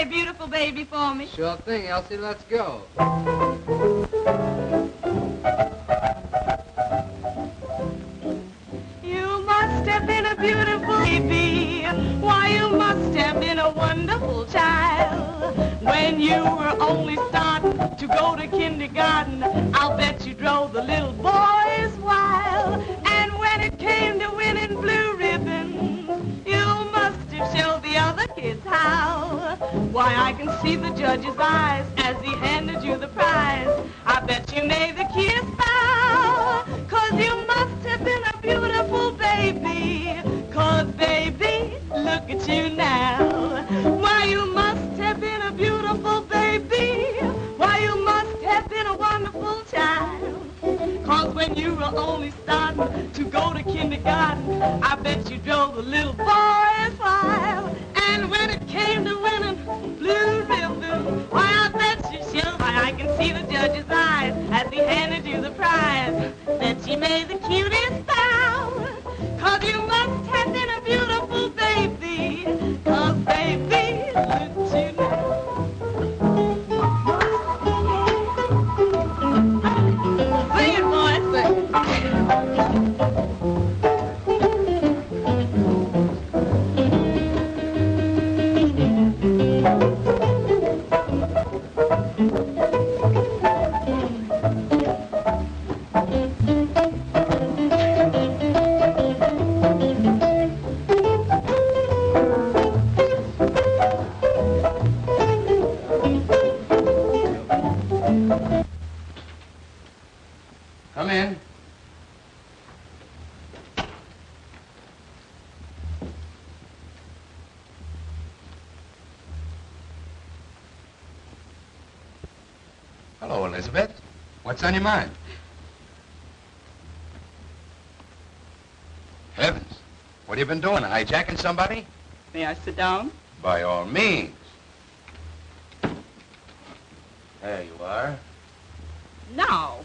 play Beautiful Baby for me? Sure thing, Elsie. Let's go. You must have been a beautiful baby. Why, you must have been a wonderful child. When you were only starting to go to kindergarten, I'll bet you drove the little boys wild. And when it came to winning blue ribbons, you must have showed the other kids how. Why, I can see the judge's eyes as he handed you the prize. I bet you made the kiss bow, 'cause you must have been a beautiful baby. 'Cause baby, look at you now. Why, you must have been a beautiful baby. Why, you must have been a wonderful child. 'Cause when you were only starting to go to kindergarten, I bet you drove the little boys wild. And when it came to winning blue ribbon, why, I bet you showed. Why, I can see the judge's eyes as he handed you the prize. Bet you made the cutest bow, 'cause you must have been a beautiful baby. 'Cause baby, look at you now. Sing it, boy, sing it. Come in. Hello, Elizabeth. What's on your mind? Heavens. What have you been doing? Hijacking somebody? May I sit down? By all means. There you are. Now.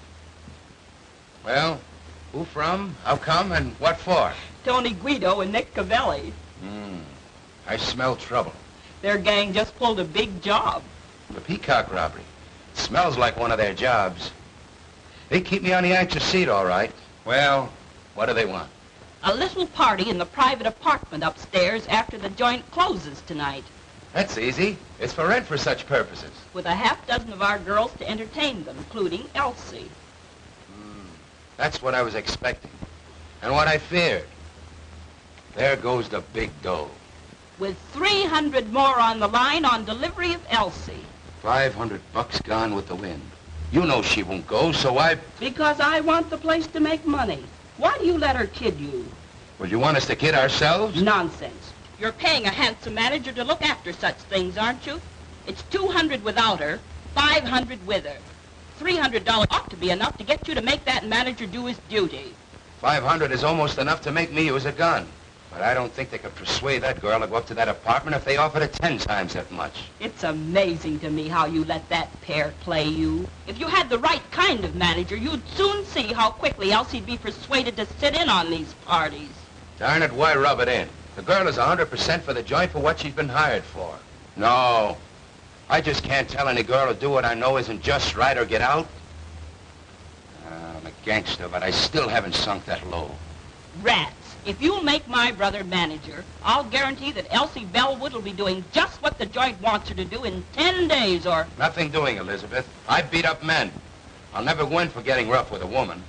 Well, who from, how come, and what for? Tony Guido and Nick Cavelli. I smell trouble. Their gang just pulled a big job. The Peacock robbery. It smells like one of their jobs. They keep me on the anxious seat, all right. Well, what do they want? A little party in the private apartment upstairs after the joint closes tonight. That's easy. It's for rent for such purposes. With a half-dozen of our girls to entertain them, including Elsie. That's what I was expecting. And what I feared. There goes the big dough. With 300 more on the line on delivery of Elsie. $500 gone with the wind. You know she won't go, so I... Because I want the place to make money. Why do you let her kid you? Well, you want us to kid ourselves? Nonsense. You're paying a handsome manager to look after such things, aren't you? It's $200 without her, $500 with her. $300 ought to be enough to get you to make that manager do his duty. $500 is almost enough to make me use a gun. But I don't think they could persuade that girl to go up to that apartment if they offered her 10 times that much. It's amazing to me how you let that pair play you. If you had the right kind of manager, you'd soon see how quickly Elsie'd be persuaded to sit in on these parties. Darn it, why rub it in? The girl is 100% for the joint for what she's been hired for. No. I just can't tell any girl to do what I know isn't just right or get out. I'm a gangster, but I still haven't sunk that low. Rats. If you'll make my brother manager, I'll guarantee that Elsie Bellwood will be doing just what the joint wants her to do in 10 days or... Nothing doing, Elizabeth. I beat up men. I'll never win for getting rough with a woman.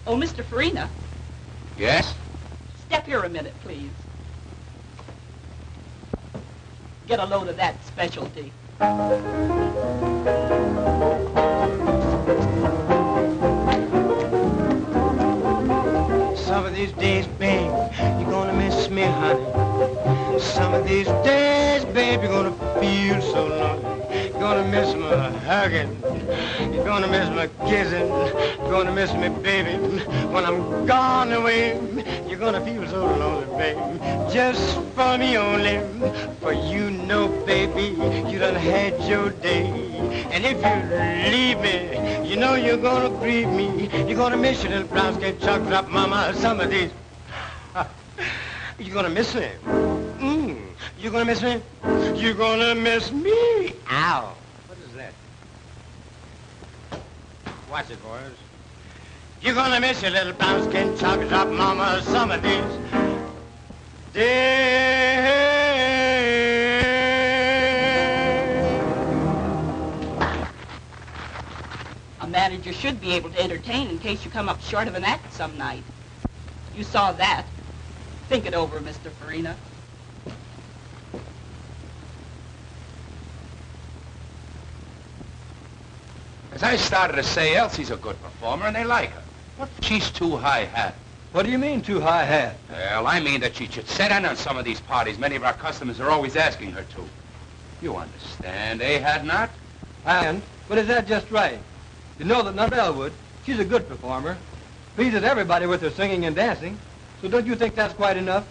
Oh, Mr. Farina. Yes? Step here a minute, please. Get a load of that specialty. Some of these days, babe, you're gonna miss me, honey. Some of these days, babe, you're gonna feel so lonely. You're gonna miss my hugging. You're gonna miss my kissing. You're gonna miss me, baby. When I'm gone away, you're gonna feel so lonely, baby. Just for me only. For you know, baby, you done had your day. And if you leave me, you know you're gonna grieve me. You're gonna miss your little brown skin chocolate drop mama some of these. You're gonna miss me. You're gonna miss me? You're gonna miss me. Ow. What is that? Watch it, boys. You're gonna miss your little brown skin chocolate drop mama some of these days. A manager should be able to entertain in case you come up short of an act some night. You saw that. Think it over, Mr. Farina. As I started to say, Elsie's a good performer, and they like her. But she's too high-hat. What do you mean, too high-hat? Well, I mean that she should sit in on some of these parties many of our customers are always asking her to. You understand, eh, Hadnot? And, but is that just right? You know that not Elwood, she's a good performer. Pleases everybody with her singing and dancing. So don't you think that's quite enough?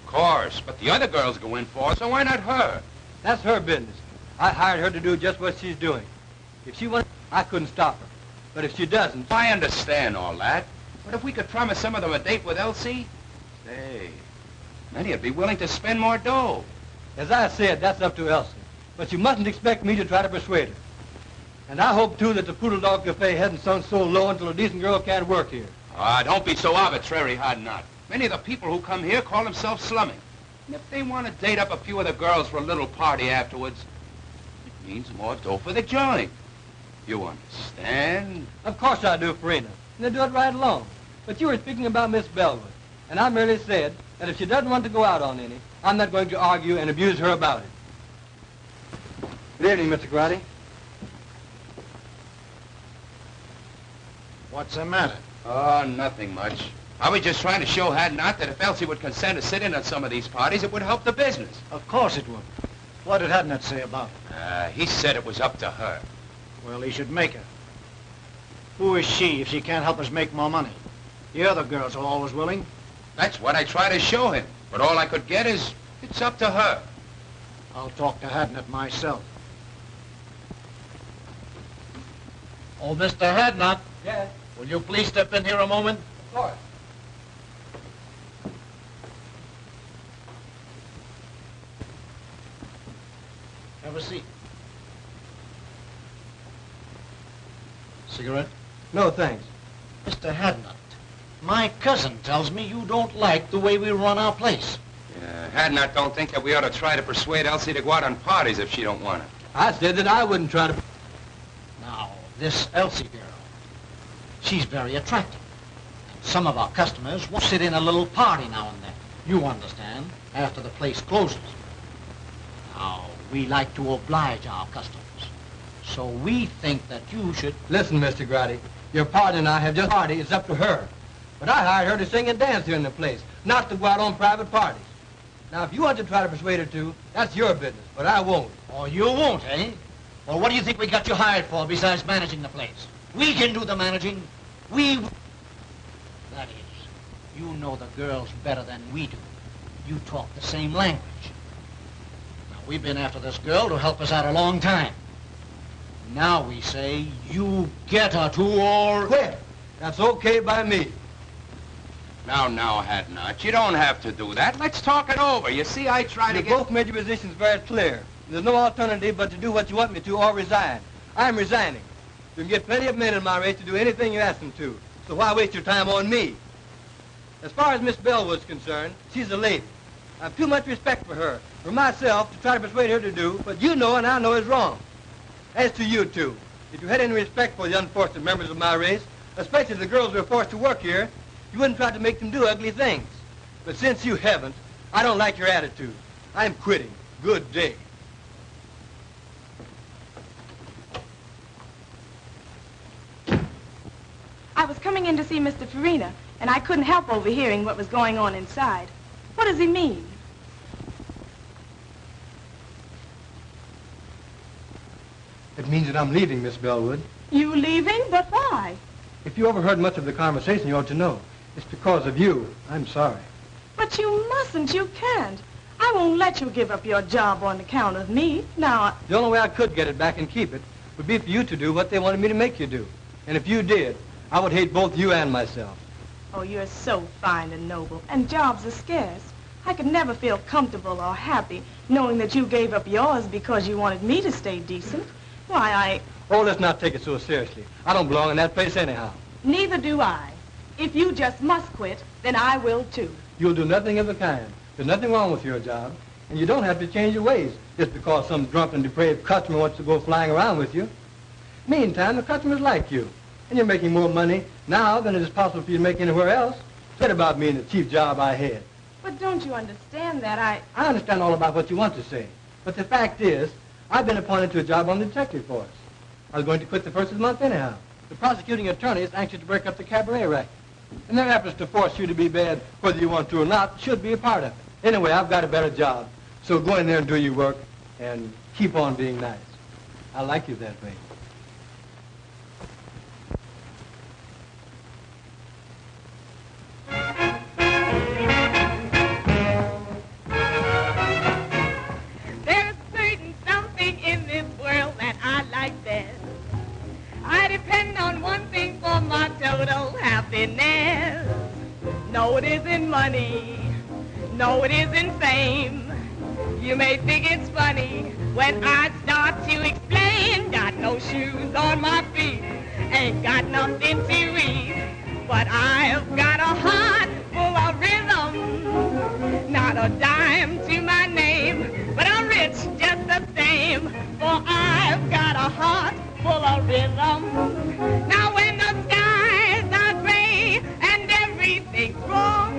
Of course, but the other girls go in for it, so why not her? That's her business. I hired her to do just what she's doing. If she wants, I couldn't stop her. But if she doesn't... I understand all that. But if we could promise some of them a date with Elsie, say, many would be willing to spend more dough. As I said, that's up to Elsie. But you mustn't expect me to try to persuade her. And I hope, too, that the Poodle Dog Cafe hasn't sunk so low until a decent girl can't work here. Ah, don't be so arbitrary, Hadnot. Many of the people who come here call themselves slumming. And if they want to date up a few of the girls for a little party afterwards, it means more dough for the joint. You understand? Of course I do, Farina. And they do it right along. But you were speaking about Miss Bellwood. And I merely said that if she doesn't want to go out on any, I'm not going to argue and abuse her about it. Good evening, Mr. Grotty. What's the matter? Oh, nothing much. I was just trying to show Hadnot that if Elsie would consent to sit in on some of these parties, it would help the business. Of course it would. What did Hadnot say about it? He said it was up to her. Well, he should make her. Who is she if she can't help us make more money? The other girls are always willing. That's what I try to show him. But all I could get is, it's up to her. I'll talk to Hadnot myself. Oh, Mr. Hadnot. Yes? Will you please step in here a moment? Of course. Have a seat. Cigarette? No, thanks. Mr. Hadnot, my cousin tells me you don't like the way we run our place. Hadnot don't think that we ought to try to persuade Elsie to go out on parties if she don't want it. I said that I wouldn't try to... Now, this Elsie girl, she's very attractive. Some of our customers want to sit in a little party now and then. You understand, after the place closes. Now, we like to oblige our customers. So we think that you should... Listen, Mr. Grotty, your partner and I have just party. It's up to her. But I hired her to sing and dance here in the place, not to go out on private parties. Now, if you want to try to persuade her to, that's your business, but I won't. Oh, you won't, eh? Well, what do you think we got you hired for besides managing the place? We can do the managing. We... That is, you know the girls better than we do. You talk the same language. Now, we've been after this girl to help us out a long time. Now we say, you get her to or... Quit. That's okay by me. Now, Hadnot, you don't have to do that. Let's talk it over. You see, I try to You get... both made your positions very clear. There's no alternative but to do what you want me to or resign. I'm resigning. You can get plenty of men in my race to do anything you ask them to. So why waste your time on me? As far as Miss Bellwood's concerned, she's a lady. I have too much respect for her, for myself, to try to persuade her to do what you know and I know is wrong. As to you two, if you had any respect for the unfortunate members of my race, especially the girls who are forced to work here, you wouldn't try to make them do ugly things. But since you haven't, I don't like your attitude. I'm quitting. Good day. I was coming in to see Mr. Farina, and I couldn't help overhearing what was going on inside. What does he mean? It means that I'm leaving, Miss Bellwood. You leaving? But why? If you overheard much of the conversation, you ought to know. It's because of you. I'm sorry. But you mustn't. You can't. I won't let you give up your job on account of me. Now, The only way I could get it back and keep it would be for you to do what they wanted me to make you do. And if you did, I would hate both you and myself. oh, you're so fine and noble, and jobs are scarce. I could never feel comfortable or happy knowing that you gave up yours because you wanted me to stay decent. Why, Oh, let's not take it so seriously. I don't belong in that place anyhow. neither do I. If you just must quit, then I will too. You'll do nothing of the kind. There's nothing wrong with your job, and you don't have to change your ways just because some drunken, depraved customer wants to go flying around with you. Meantime, the customers like you, and you're making more money now than it is possible for you to make anywhere else. Forget about me and the chief job I had. But don't you understand that I understand all about what you want to say, but the fact is, I've been appointed to a job on the detective force. I was going to quit the first of the month anyhow. The prosecuting attorney is anxious to break up the cabaret racket, and their efforts to force you to be bad, whether you want to or not, should be a part of it. Anyway, I've got a better job, so go in there and do your work, and keep on being nice. I like you that way. There's certain something in this world that I like best. I depend on one thing for my total happiness. No, it isn't money. No, it isn't fame. You may think it's funny when I start to explain. Got no shoes on my feet, ain't got nothing to eat, but I've got a heart full of rhythm. Not a dime to my name, but I'm rich just the same, for I've got a heart full of rhythm. Now when the skies are gray and everything's wrong,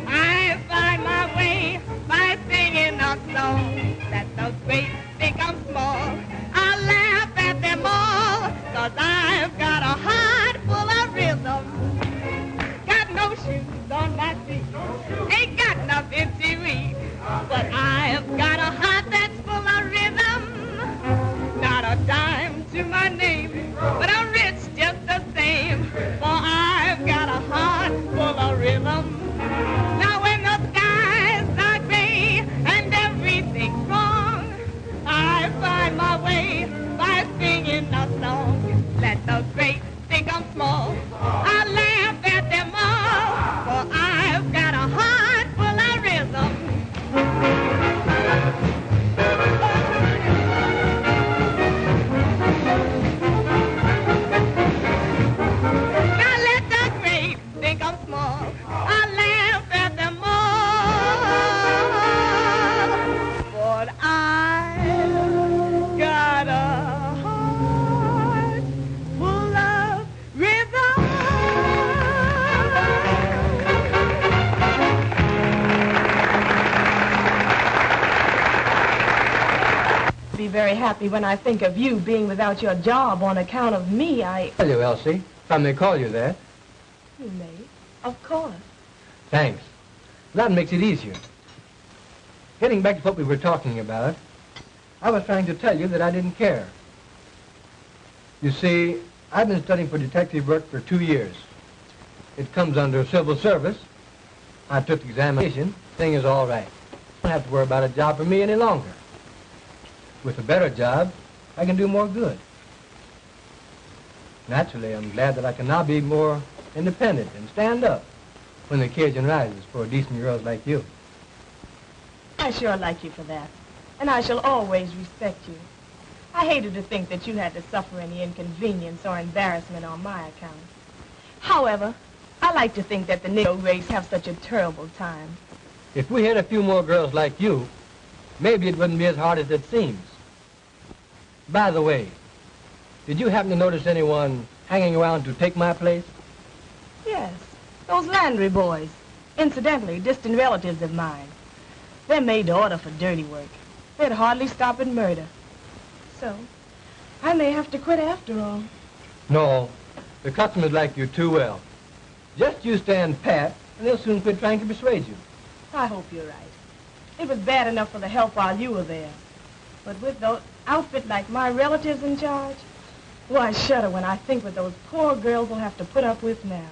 I find my way by singing a song. That the great think I'm small, I laugh at them all, 'cause I've got a heart full of rhythm. Got no shoes on my feet, ain't got nothing to eat, but I've got a heart that's full of rhythm. Not a dime to my name, but I'm rich just the same, for I've got a heart full of rhythm. Now when the skies are gray and everything's wrong, I find my way by singing a song. Let the great think I'm small, I laugh at them all, for I've got a heart full of rhythm. Now let the great think I'm small, I laugh at them all, but I've got a heart full of rhythm. Be very happy when I think of you being without your job on account of me. Tell you, Elsie, if I may call you that. You may, of course. Thanks. That makes it easier. Getting back to what we were talking about, I was trying to tell you that I didn't care. You see, I've been studying for detective work for 2 years. It comes under civil service. I took the examination. Thing is all right. I don't have to worry about a job for me any longer. With a better job, I can do more good. Naturally, I'm glad that I can now be more independent and stand up when the occasion rises for decent girls like you. I sure like you for that, and I shall always respect you. I hated to think that you had to suffer any inconvenience or embarrassment on my account. However, I like to think that the Negro race have such a terrible time. If we had a few more girls like you, maybe it wouldn't be as hard as it seems. By the way, did you happen to notice anyone hanging around to take my place? Yes, those Landry boys. Incidentally, distant relatives of mine. They're made to order for dirty work. They'd hardly stop at murder. So, I may have to quit after all. No, the customers like you too well. Just you stand pat, and they'll soon quit trying to persuade you. I hope you're right. It was bad enough for the help while you were there. But with outfit like my relatives in charge? Well, I shudder when I think what those poor girls will have to put up with now.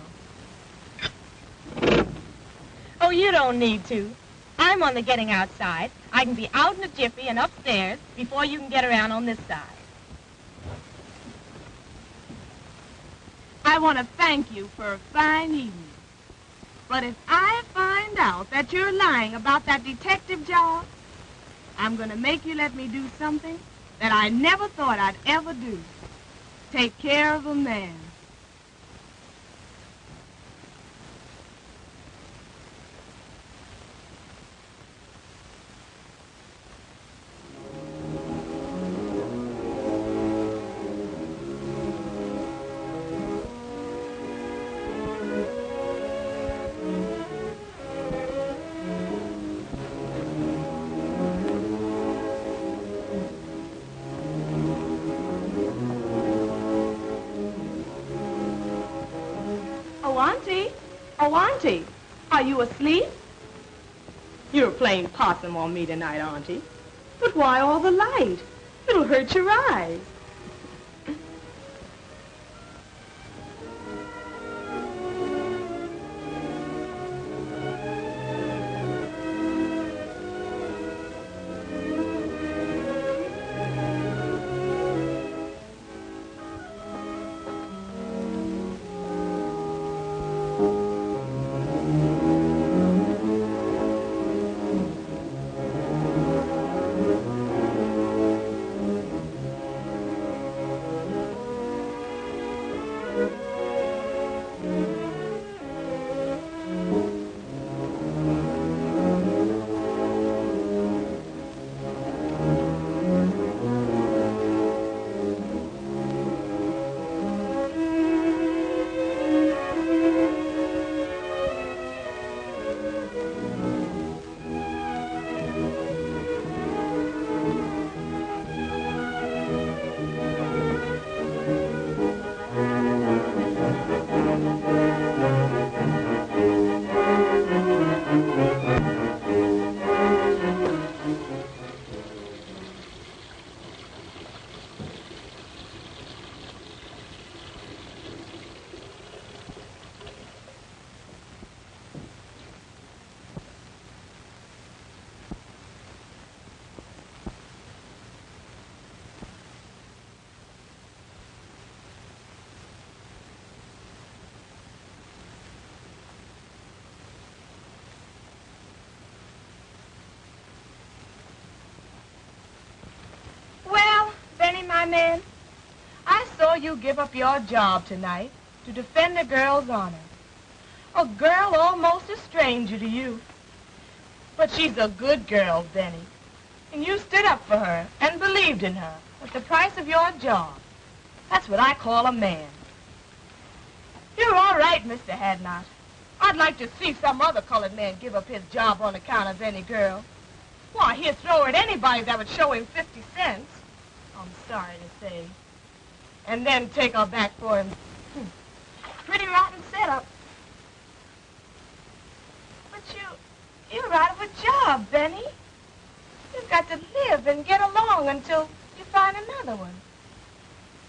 Oh, you don't need to. I'm on the getting outside. I can be out in a jiffy and upstairs before you can get around on this side. I want to thank you for a fine evening. But if I find out that you're lying about that detective job, I'm going to make you let me do something that I never thought I'd ever do. Take care of a man. Oh, Auntie, are you asleep? You're playing possum on me tonight, Auntie. But why all the light? It'll hurt your eyes. My man, I saw you give up your job tonight to defend a girl's honor. A girl almost a stranger to you. But she's a good girl, Benny. And you stood up for her and believed in her at the price of your job. That's what I call a man. You're all right, Mr. Hadnot. I'd like to see some other colored man give up his job on account of any girl. Why, he'd throw at anybody that would show him 50 cents. I'm sorry to say. And then take her back for him. Pretty rotten setup. But you're out of a job, Benny. You've got to live and get along until you find another one.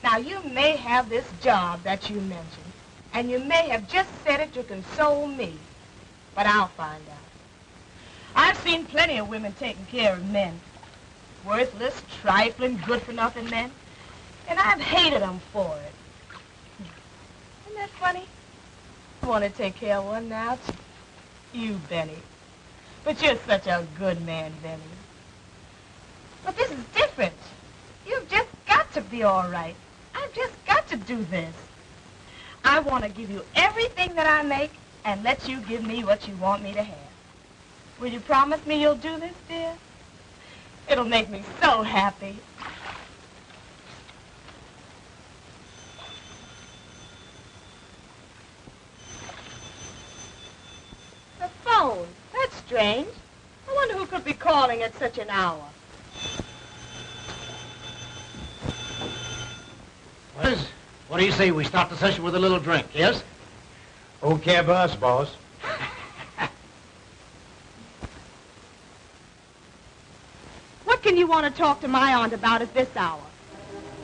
Now, you may have this job that you mentioned, and you may have just said it to console me, but I'll find out. I've seen plenty of women taking care of men. Worthless, trifling, good-for-nothing men. And I've hated them for it. Isn't that funny? I want to take care of one now, too. You, Benny. But you're such a good man, Benny. But this is different. You've just got to be all right. I've just got to do this. I want to give you everything that I make and let you give me what you want me to have. Will you promise me you'll do this, dear? It'll make me so happy. The phone. That's strange. I wonder who could be calling at such an hour. What do you say we start the session with a little drink, yes? Okay, boss. What can you want to talk to my aunt about it this hour.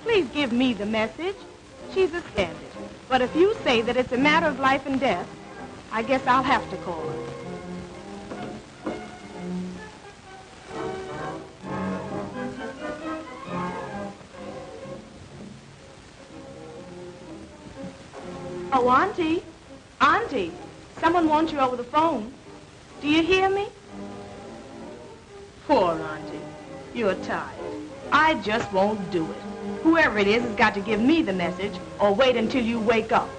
Please give me the message. She's a standard. But if you say that it's a matter of life and death, I guess I'll have to call her. Oh, Auntie. Auntie, someone wants you over the phone. Do you hear me? Poor Auntie. You're tired. I just won't do it. Whoever it is has got to give me the message or wait until you wake up.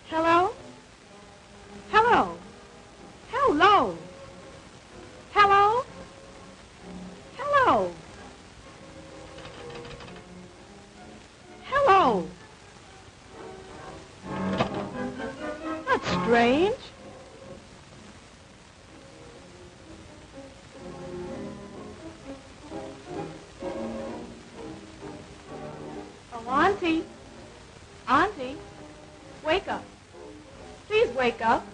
Hello? Hello? Hello? Hello? Hello? Hello? That's strange. Oh, Auntie. Auntie, wake up. Please wake up.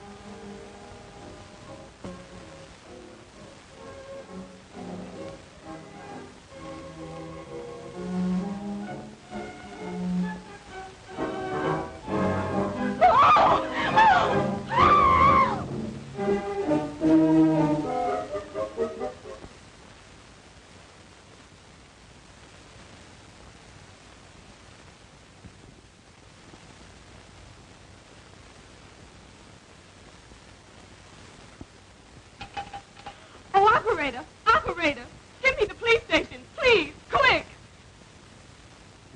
Operator! Operator! Get me the police station, please! Quick!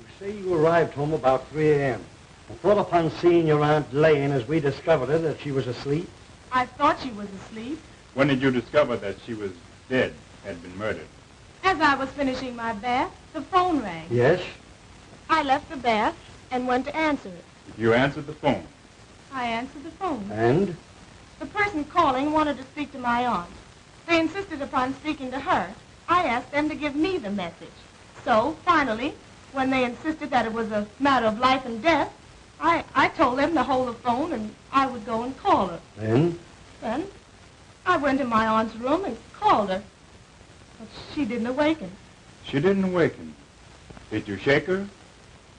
You say you arrived home about 3 a.m. and thought upon seeing your Aunt laying as we discovered her that she was asleep? I thought she was asleep. When did you discover that she was dead, had been murdered? As I was finishing my bath, the phone rang. Yes? I left the bath and went to answer it. You answered the phone. I answered the phone. And? The person calling wanted to speak to my aunt. They insisted upon speaking to her. I asked them to give me the message. So, finally, when they insisted that it was a matter of life and death, I told them to hold the phone and I would go and call her. Then? Then I went to my aunt's room and called her. But she didn't awaken. She didn't awaken. Did you shake her?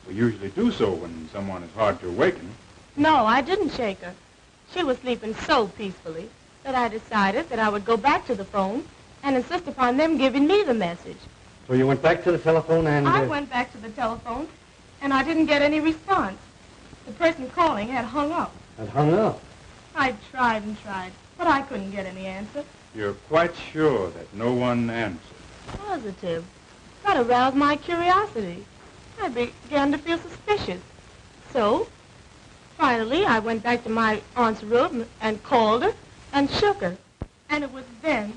We usually do so when someone is hard to awaken. No, I didn't shake her. She was sleeping so peacefully that I decided that I would go back to the phone and insist upon them giving me the message. So you went back to the telephone and... I went back to the telephone, and I didn't get any response. The person calling had hung up. Had hung up? I tried and tried, but I couldn't get any answer. You're quite sure that no one answered? Positive. That aroused my curiosity. I began to feel suspicious. So, finally, I went back to my aunt's room and called her and shook her. And it was then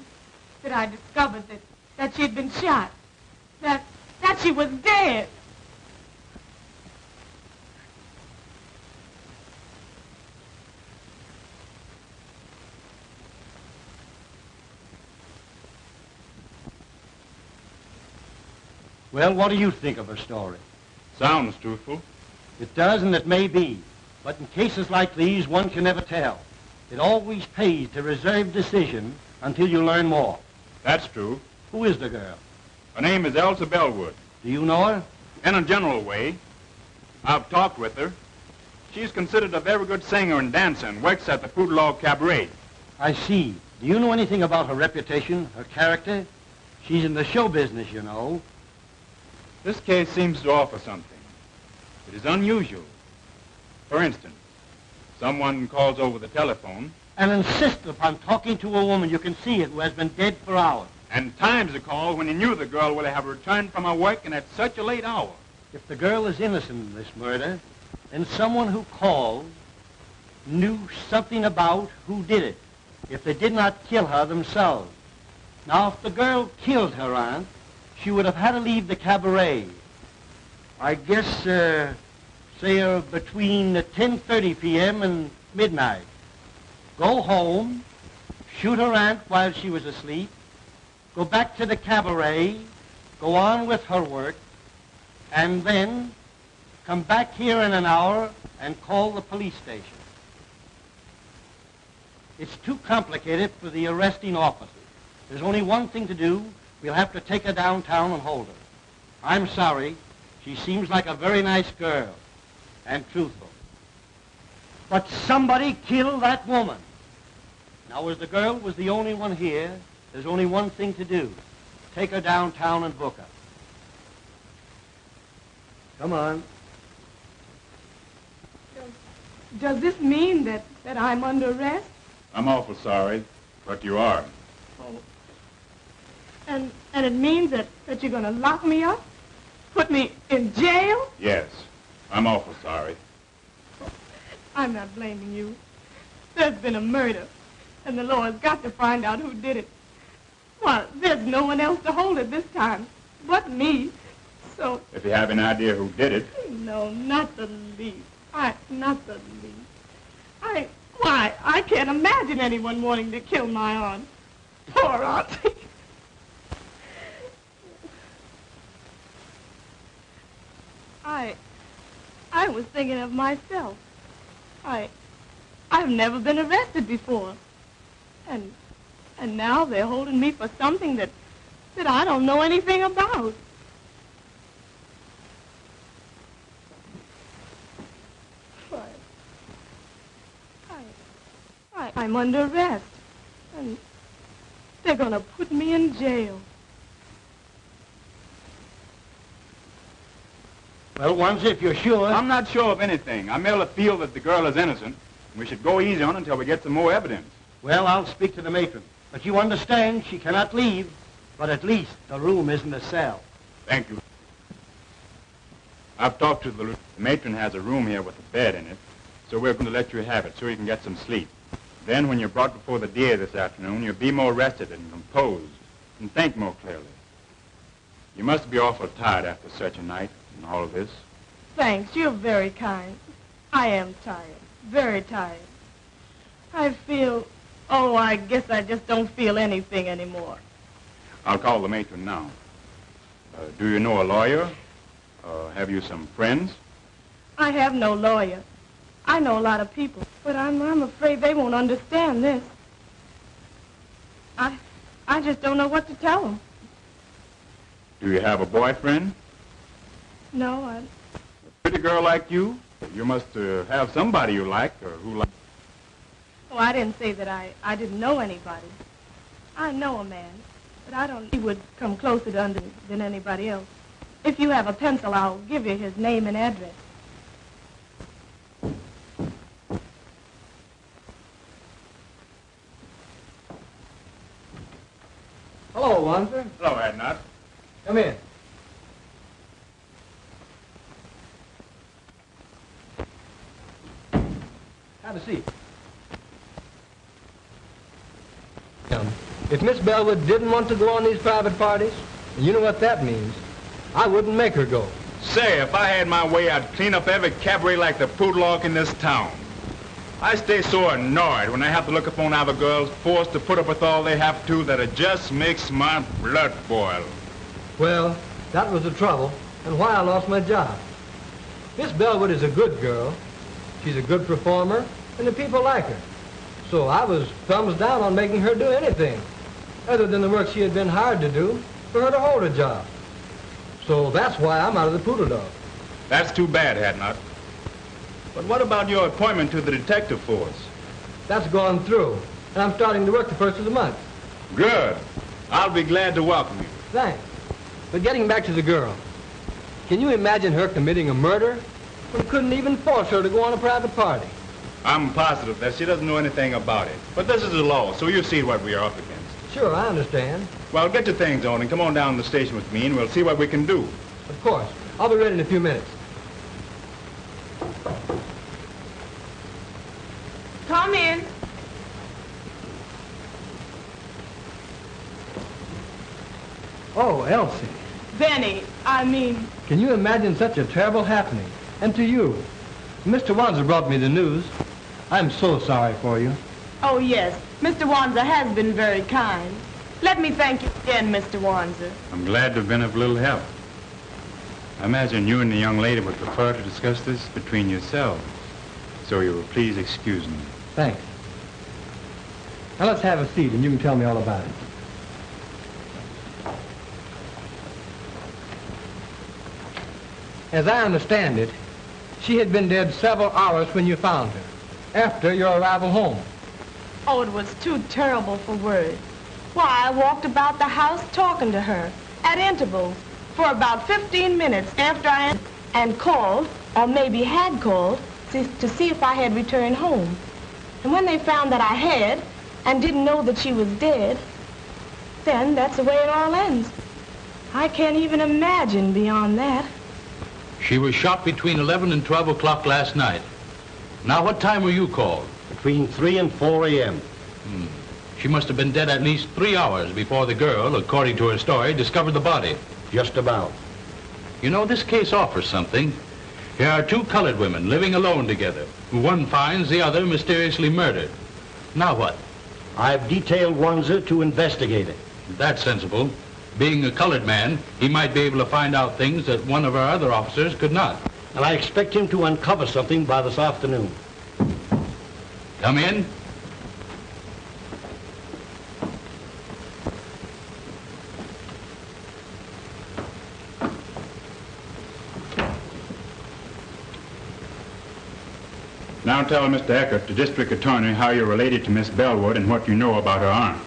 that I discovered that she had been shot. That she was dead. Well, what do you think of her story? Sounds truthful. It does, and it may be. But in cases like these, one can never tell. It always pays to reserve decision until you learn more. That's true. Who is the girl? Her name is Elsa Bellwood. Do you know her? In a general way. I've talked with her. She's considered a very good singer and dancer and works at the Food Log Cabaret. I see. Do you know anything about her reputation, her character? She's in the show business, you know. This case seems to offer something. It is unusual. For instance, someone calls over the telephone And insists upon talking to a woman you can see it who has been dead for hours. and times the call when he knew the girl would have returned from her work and at such a late hour. If the girl is innocent in this murder, then someone who called knew something about who did it, if they did not kill her themselves. Now, if the girl killed her aunt, she would have had to leave the cabaret. I guess, say, between 10:30 p.m. and midnight. Go home, shoot her aunt while she was asleep, go back to the cabaret, go on with her work, and then come back here in an hour and call the police station. It's too complicated for the arresting officers. There's only one thing to do. We'll have to take her downtown and hold her. I'm sorry. She seems like a very nice girl and truthful. But somebody killed that woman. Now, as the girl was the only one here, there's only one thing to do. Take her downtown and book her. Come on. Does this mean that I'm under arrest? I'm awful sorry, but you are. Oh. And it means that you're going to lock me up? Put me in jail? Yes, I'm awful sorry. I'm not blaming you. There's been a murder, and the law has got to find out who did it. Well, there's no one else to hold it this time but me. So... If you have an idea who did it... No, not the least. Not the least. Why, I can't imagine anyone wanting to kill my aunt. Poor auntie. I was thinking of myself. I've never been arrested before. And now they're holding me for something that I don't know anything about. I'm under arrest. And they're going to put me in jail. Well, once if you're sure... I'm not sure of anything. I merely feel that the girl is innocent. We should go easy on her until we get some more evidence. Well, I'll speak to the matron. But you understand, she cannot leave. But at least the room isn't a cell. Thank you. I've talked to the matron has a room here with a bed in it, so we're going to let you have it so you can get some sleep. Then when you're brought before the DA this afternoon, you'll be more rested and composed and think more clearly. You must be awful tired after such a night and all of this. Thanks, you're very kind. I am tired, very tired. I guess I just don't feel anything anymore. I'll call the matron now. Do you know a lawyer? Have you some friends? I have no lawyer. I know a lot of people, but I'm afraid they won't understand this. I just don't know what to tell them. Do you have a boyfriend? No, A pretty girl like you? You must have somebody you like or who likes. Oh, I didn't say that I didn't know anybody. I know a man, but I don't... He would come closer to under than anybody else. If you have a pencil, I'll give you his name and address. Hello, Wanzer. Hello, Adnot. Come in. Have a seat. If Miss Bellwood didn't want to go on these private parties, and you know what that means, I wouldn't make her go. Say, if I had my way, I'd clean up every cabaret like the Poodlock in this town. I stay so annoyed when I have to look upon other girls forced to put up with all they have to that it just makes my blood boil. Well, that was the trouble, and why I lost my job. Miss Bellwood is a good girl. She's a good performer, and the people like her. So I was thumbs down on making her do anything, other than the work she had been hired to do, for her to hold a job. So that's why I'm out of the Poodle Dog. That's too bad, Hadnot. But what about your appointment to the detective force? That's gone through, and I'm starting to work the first of the month. Good. I'll be glad to welcome you. Thanks. But getting back to the girl, can you imagine her committing a murder? We couldn't even force her to go on a private party. I'm positive that she doesn't know anything about it. But this is the law, so you see what we are up against. Sure, I understand. Well, get your things on and come on down to the station with me, and we'll see what we can do. Of course. I'll be ready in a few minutes. Come in. Oh, Elsie. Benny, Can you imagine such a terrible happening? And to you. Mr. Wanzer brought me the news. I'm so sorry for you. Oh, yes. Mr. Wanzer has been very kind. Let me thank you again, Mr. Wanzer. I'm glad to have been of little help. I imagine you and the young lady would prefer to discuss this between yourselves. So you will please excuse me. Thanks. Now let's have a seat and you can tell me all about it. As I understand it, she had been dead several hours when you found her, after your arrival home. Oh, it was too terrible for words. Why, I walked about the house talking to her at intervals for about 15 minutes after and called, or maybe had called, to see if I had returned home. And when they found that I had and didn't know that she was dead, then that's the way it all ends. I can't even imagine beyond that. She was shot between 11 and 12 o'clock last night. Now, what time were you called? Between 3 and 4 a.m. She must have been dead at least 3 hours before the girl, according to her story, discovered the body. Just about. You know, this case offers something. Here are two colored women living alone together, who one finds the other mysteriously murdered. Now what? I've detailed Wanzer to investigate it. That's sensible. Being a colored man, he might be able to find out things that one of our other officers could not. And I expect him to uncover something by this afternoon. Come in. Now tell Mr. Eckert, the district attorney, how you're related to Miss Bellwood and what you know about her aunt.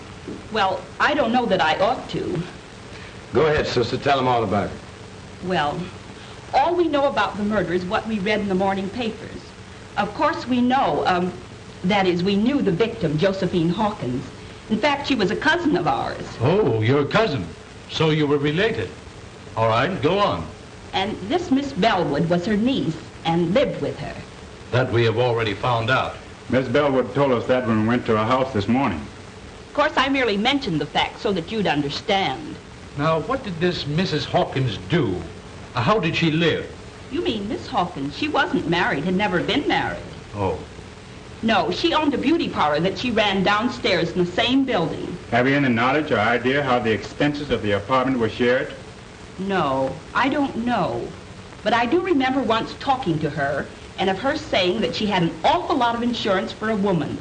Well, I don't know that I ought to. Go ahead, sister. Tell them all about it. Well, all we know about the murder is what we read in the morning papers. Of course, we know, that is, we knew the victim, Josephine Hawkins. In fact, she was a cousin of ours. Oh, your cousin. So you were related. All right, go on. And this Miss Bellwood was her niece and lived with her. That we have already found out. Miss Bellwood told us that when we went to her house this morning. Of course, I merely mentioned the fact so that you'd understand. Now, what did this Mrs. Hawkins do? How did she live? You mean Miss Hawkins? She wasn't married, had never been married. Oh. No, she owned a beauty parlor that she ran downstairs in the same building. Have you any knowledge or idea how the expenses of the apartment were shared? No, I don't know. But I do remember once talking to her and of her saying that she had an awful lot of insurance for a woman,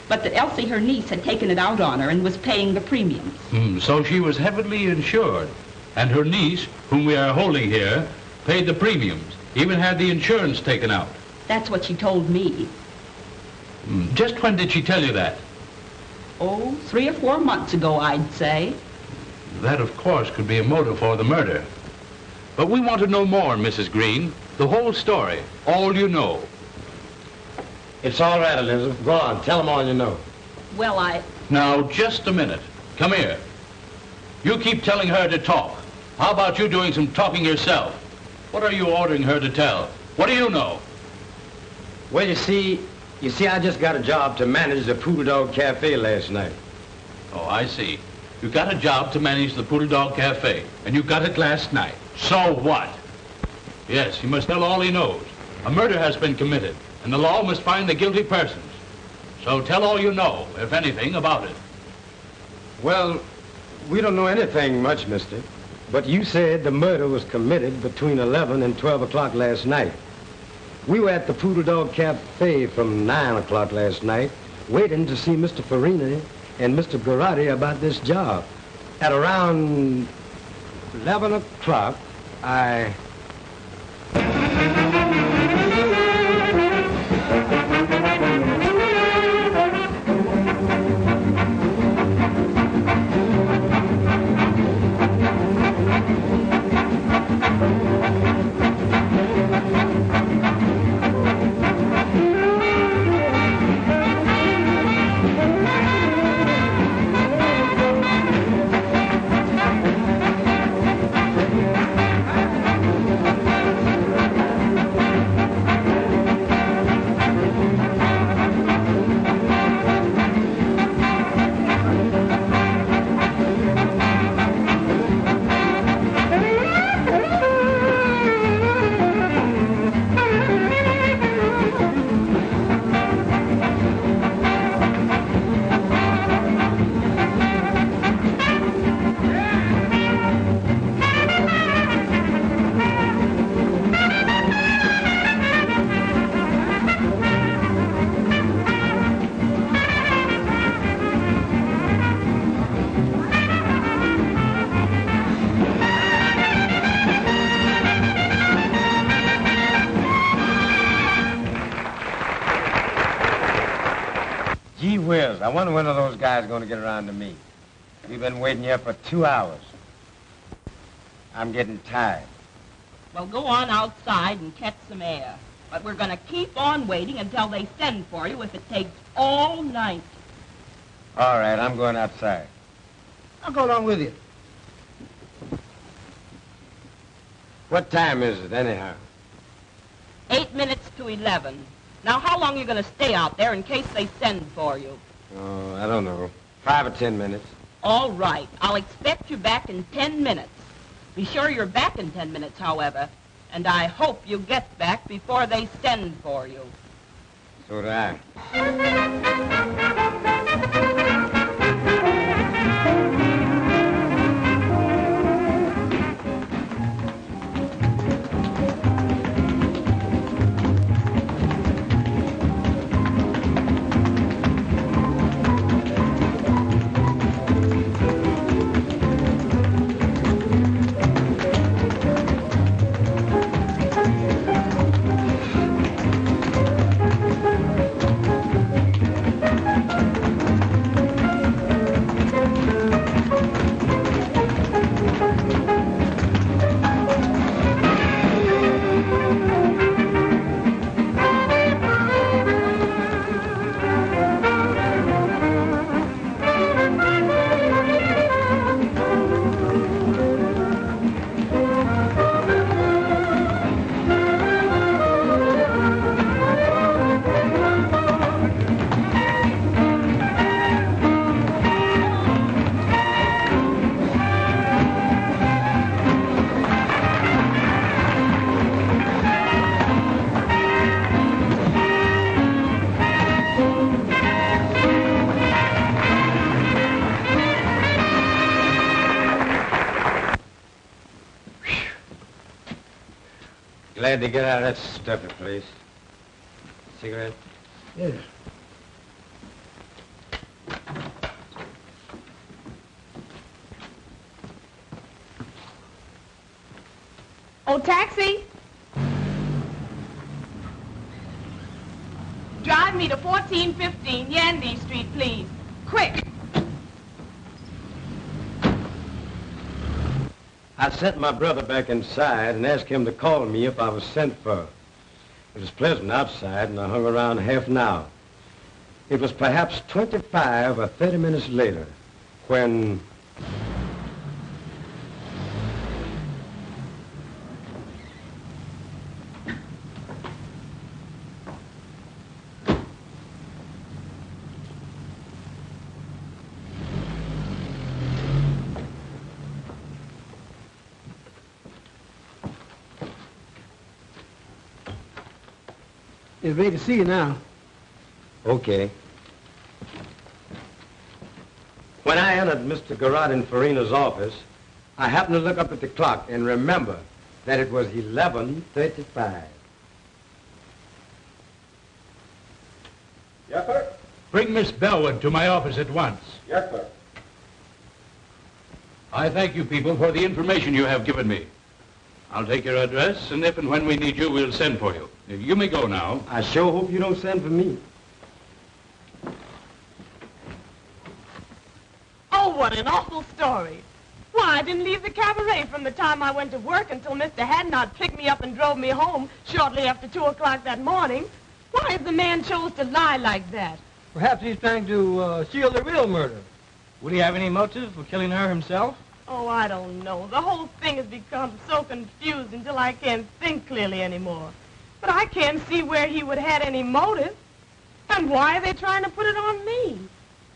but that Elsie, her niece, had taken it out on her and was paying the premiums. So she was heavily insured, and her niece, whom we are holding here, paid the premiums, even had the insurance taken out. That's what she told me. Just when did she tell you that? Oh, 3 or 4 months ago, I'd say. That, of course, could be a motive for the murder. But we want to know more, Mrs. Green. The whole story. All you know. It's all right, Elizabeth. Go on. Tell them all you know. Well, Now, just a minute. Come here. You keep telling her to talk. How about you doing some talking yourself? What are you ordering her to tell? What do you know? Well, you see, I just got a job to manage the Poodle Dog Cafe last night. Oh, I see. You got a job to manage the Poodle Dog Cafe, and you got it last night. So what? Yes, he must tell all he knows. A murder has been committed, and the law must find the guilty persons. So tell all you know, if anything, about it. Well, we don't know anything much, mister. But you said the murder was committed between 11 and 12 o'clock last night. We were at the Poodle Dog Cafe from 9 o'clock last night, waiting to see Mr. Farina and Mr. Garotti about this job. At around 11 o'clock, I... Gee whiz, I wonder when are those guys going to get around to me. We've been waiting here for 2 hours. I'm getting tired. Well, go on outside and catch some air. But we're going to keep on waiting until they send for you if it takes all night. All right, I'm going outside. I'll go along with you. What time is it, anyhow? 8 minutes to 11. Now, how long are you going to stay out there in case they send for you? Oh, I don't know. 5 or 10 minutes. All right. I'll expect you back in 10 minutes. Be sure you're back in 10 minutes, however. And I hope you get back before they send for you. So do I. Glad to get out of that stuffy place. Cigarette? Yeah. Oh, taxi? Drive me to 1415 Yandy Street, please. Quick. I sent my brother back inside and asked him to call me if I was sent for. It was pleasant outside, and I hung around half an hour. It was perhaps 25 or 30 minutes later when... It's great to see you now. Okay. When I entered Mr. Garrod and Farina's office, I happened to look up at the clock and remember that it was 11:35. Yes, sir. Bring Miss Bellwood to my office at once. Yes, sir. I thank you people for the information you have given me. I'll take your address, and if and when we need you, we'll send for you. You may go now. I sure hope you don't send for me. Oh, what an awful story. Why, I didn't leave the cabaret from the time I went to work until Mr. Hadnot picked me up and drove me home shortly after 2 o'clock that morning. Why, if the man chose to lie like that? Perhaps he's trying to shield the real murder. Would he have any motive for killing her himself? Oh, I don't know. The whole thing has become so confused until I can't think clearly anymore. But I can't see where he would have any motive. And why are they trying to put it on me?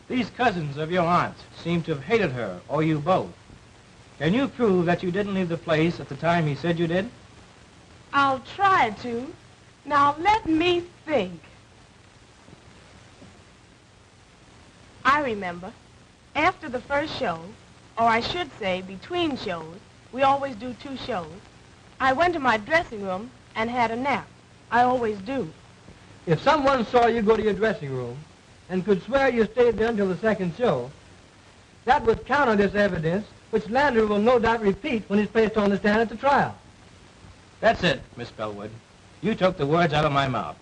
These cousins of your aunt's seem to have hated her, or you both. Can you prove that you didn't leave the place at the time he said you did? I'll try to. Now, let me think. I remember. After the first show, or I should say between shows, we always do 2 shows, I went to my dressing room and had a nap. I always do. If someone saw you go to your dressing room and could swear you stayed there until the second show, that would counter this evidence, which Landry will no doubt repeat when he's placed on the stand at the trial. That's it, Miss Bellwood. You took the words out of my mouth.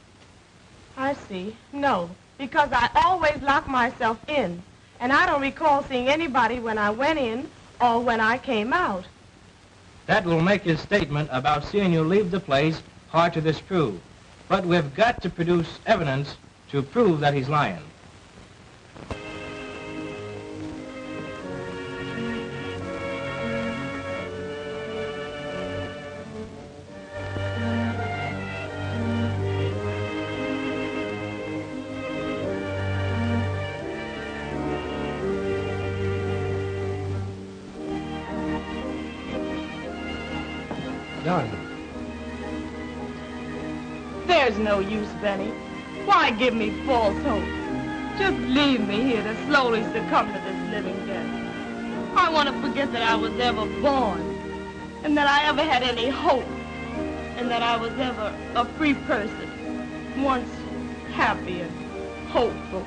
I see. No. because I always lock myself in, and I don't recall seeing anybody when I went in or when I came out. That will make his statement about seeing you leave the place hard to disprove. But we've got to produce evidence to prove that he's lying. Darling. There's no use, Benny. Why give me false hope? Just leave me here to slowly succumb to this living death. I want to forget that I was ever born, and that I ever had any hope, and that I was ever a free person, once happy and hopeful.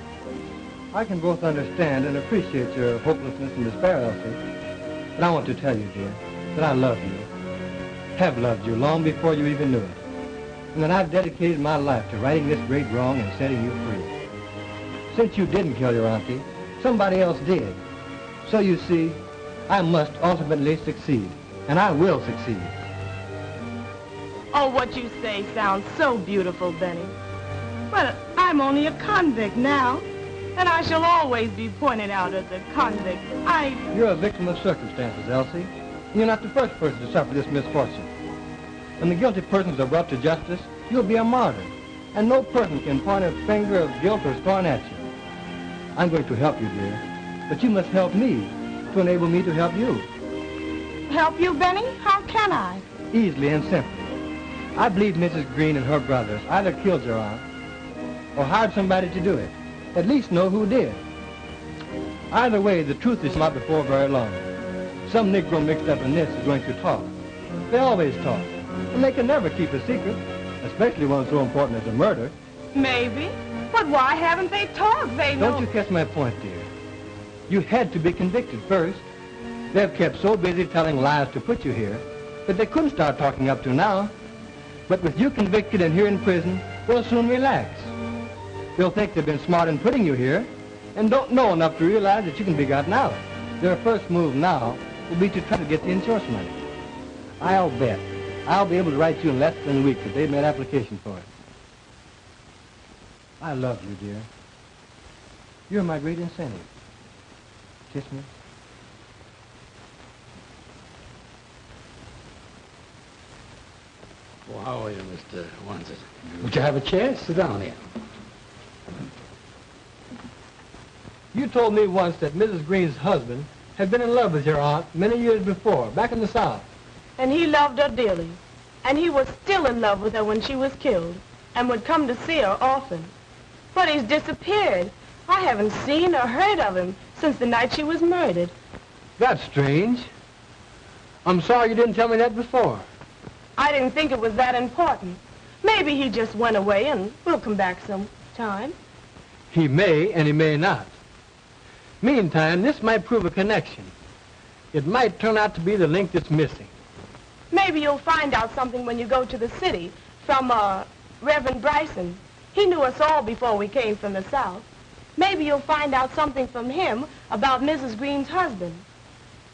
I can both understand and appreciate your hopelessness and despair, Elsie. But I want to tell you, dear, that I love you. Have loved you long before you even knew it. And that I've dedicated my life to righting this great wrong and setting you free. Since you didn't kill your auntie, somebody else did. So you see, I must ultimately succeed. And I will succeed. Oh, what you say sounds so beautiful, Benny. But I'm only a convict now. And I shall always be pointed out as a convict. You're a victim of circumstances, Elsie. And you're not the first person to suffer this misfortune. When the guilty persons are brought to justice, you'll be a martyr. And no person can point a finger of guilt or scorn at you. I'm going to help you, dear. But you must help me to enable me to help you. Help you, Benny? How can I? Easily and simply. I believe Mrs. Green and her brothers either killed your aunt or hired somebody to do it. At least know who did. Either way, the truth is not before very long. Some Negro mixed up in this is going to talk. They always talk. And they can never keep a secret, especially one so important as a murder. Maybe. But why haven't they talked? They know... Don't you catch my point, dear? You had to be convicted first. They've kept so busy telling lies to put you here that they couldn't start talking up to now. But with you convicted and here in prison, they'll soon relax. They'll think they've been smart in putting you here and don't know enough to realize that you can be gotten out. Their first move now will be to try to get the insurance money. I'll bet I'll be able to write you in less than a week that they've made application for it. I love you, dear. You're my great incentive. Kiss me. Well, how are you, Mr. Wansit? Would you have a chair? Sit down here. You told me once that Mrs. Green's husband had been in love with your aunt many years before, back in the South. And he loved her dearly. And he was still in love with her when she was killed and would come to see her often. But he's disappeared. I haven't seen or heard of him since the night she was murdered. That's strange. I'm sorry you didn't tell me that before. I didn't think it was that important. Maybe he just went away and we'll come back sometime. He may and he may not. Meantime, this might prove a connection. It might turn out to be the link that's missing. Maybe you'll find out something when you go to the city from, Reverend Bryson. He knew us all before we came from the South. Maybe you'll find out something from him about Mrs. Green's husband.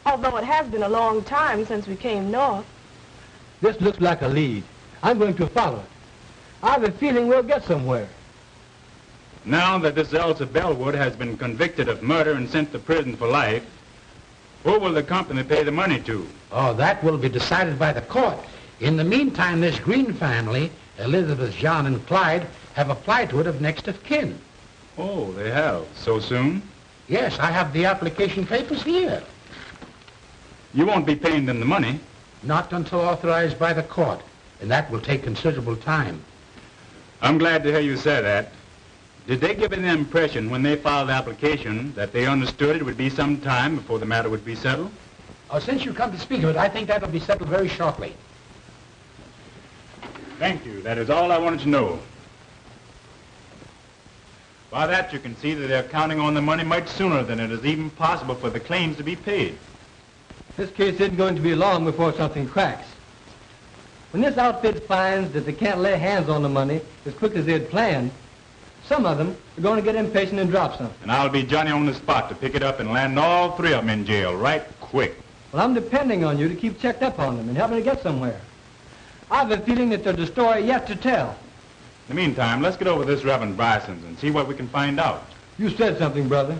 Although it has been a long time since we came north. This looks like a lead. I'm going to follow it. I have a feeling we'll get somewhere. Now that this Elsa Bellwood has been convicted of murder and sent to prison for life, who will the company pay the money to? Oh, that will be decided by the court. In the meantime, this Green family, Elizabeth, John, and Clyde, have applied to it of next of kin. Oh, they have? So soon? Yes, I have the application papers here. You won't be paying them the money? Not until authorized by the court, and that will take considerable time. I'm glad to hear you say that. Did they give an impression when they filed the application that they understood it would be some time before the matter would be settled? Oh, since you come to speak of it, I think that will be settled very shortly. Thank you. That is all I wanted to know. By that, you can see that they're counting on the money much sooner than it is even possible for the claims to be paid. This case isn't going to be long before something cracks. When this outfit finds that they can't lay hands on the money as quick as they had planned, Some of them are going to get impatient and drop something. And I'll be Johnny on the spot to pick it up and land all three of them in jail right quick. Well, I'm depending on you to keep checked up on them and help me to get somewhere. I have a feeling that there's a story yet to tell. In the meantime, let's get over this Reverend Bryson's and see what we can find out. You said something, brother.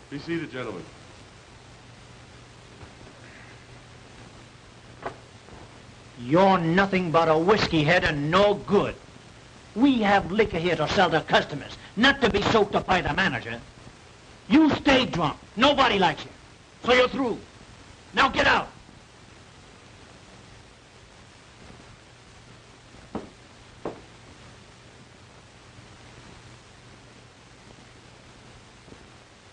Be seated, gentlemen. You're nothing but a whiskey head and no good. We have liquor here to sell to customers, not to be soaked up by the manager. You stay drunk. Nobody likes you. So you're through. Now get out.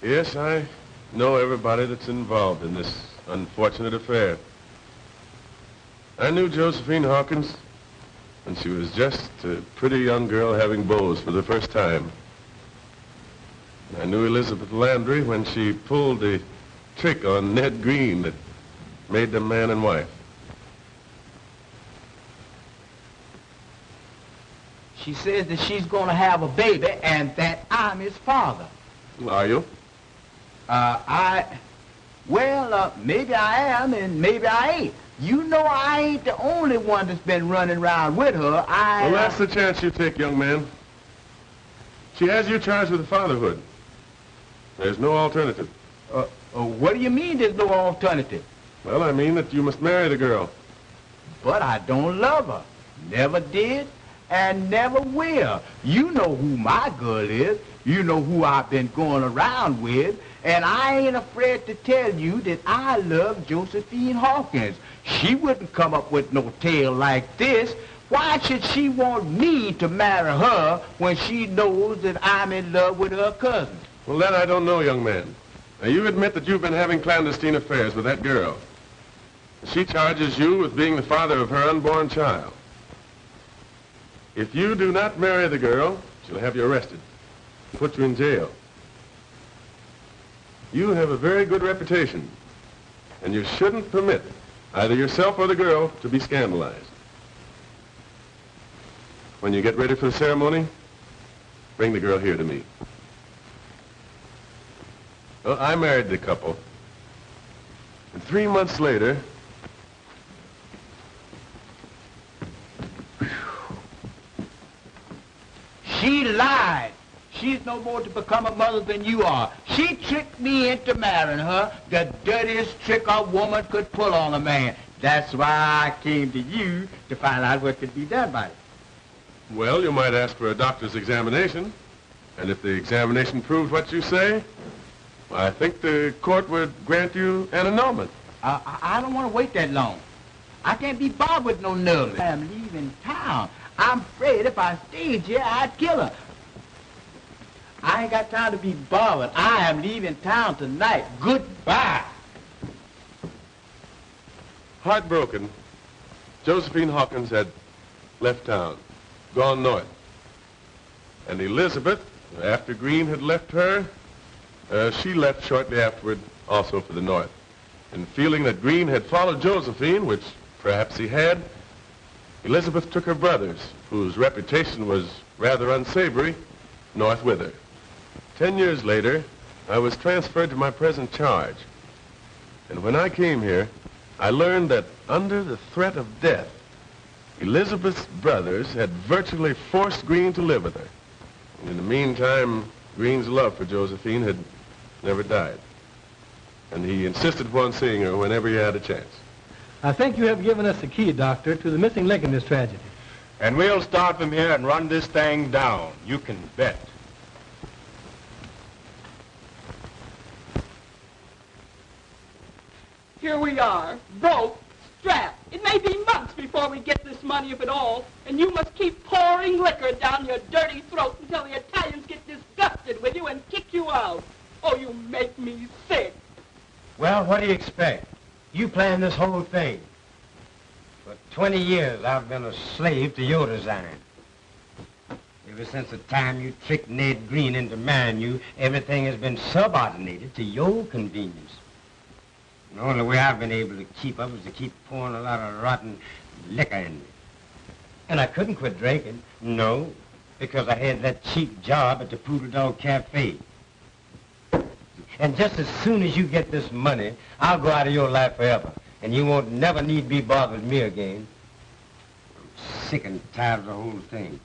Yes, I know everybody that's involved in this unfortunate affair. I knew Josephine Hawkins when she was just a pretty young girl having beaus for the first time. I knew Elizabeth Landry when she pulled the trick on Ned Green that made them man and wife. She says that she's going to have a baby and that I'm his father. Are you? Maybe I am and maybe I ain't. You know I ain't the only one that's been running around with her. Well, that's the chance you take, young man. She has you charged with fatherhood. There's no alternative. What do you mean there's no alternative? Well, I mean that you must marry the girl. But I don't love her. Never did and never will. You know who my girl is. You know who I've been going around with. And I ain't afraid to tell you that I love Josephine Hawkins. She wouldn't come up with no tale like this. Why should she want me to marry her when she knows that I'm in love with her cousin? Well, that I don't know, young man. Now, you admit that you've been having clandestine affairs with that girl. She charges you with being the father of her unborn child. If you do not marry the girl, she'll have you arrested, put you in jail. You have a very good reputation, and you shouldn't permit either yourself or the girl to be scandalized. When you get ready for the ceremony, bring the girl here to me. Well, I married the couple, and 3 months later, she lied. She's no more to become a mother than you are. She tricked me into marrying her, the dirtiest trick a woman could pull on a man. That's why I came to you to find out what could be done by it. well, you might ask for a doctor's examination, and if the examination proves what you say, I think the court would grant you an annulment. I don't want to wait that long. I can't be bothered with no nerves. I'm leaving town. I'm afraid if I stayed here, I'd kill her. I ain't got time to be bothered. I am leaving town tonight. Goodbye. Heartbroken, Josephine Hawkins had left town, gone north. And Elizabeth, after Green had left her, she left shortly afterward also for the north. And feeling that Green had followed Josephine, which perhaps he had, Elizabeth took her brothers, whose reputation was rather unsavory, north with her. 10 years later, I was transferred to my present charge. And when I came here, I learned that under the threat of death, Elizabeth's brothers had virtually forced Green to live with her. And in the meantime, Green's love for Josephine had never died. And he insisted upon seeing her whenever he had a chance. I think you have given us the key, Doctor, to the missing link in this tragedy. And we'll start from here and run this thing down. You can bet. Here we are, broke, strapped. It may be months before we get this money, if at all, and you must keep pouring liquor down your dirty throat until the Italians get disgusted with you and kick you out. Oh, you make me sick. Well, what do you expect? You planned this whole thing. For 20 years, I've been a slave to your design. Ever since the time you tricked Ned Green into marrying you, everything has been subordinated to your convenience. The only way I've been able to keep up is to keep pouring a lot of rotten liquor in me. And I couldn't quit drinking. No, because I had that cheap job at the Poodle Dog Cafe. And just as soon as you get this money, I'll go out of your life forever. And you won't never need be bothered with me again. I'm sick and tired of the whole thing.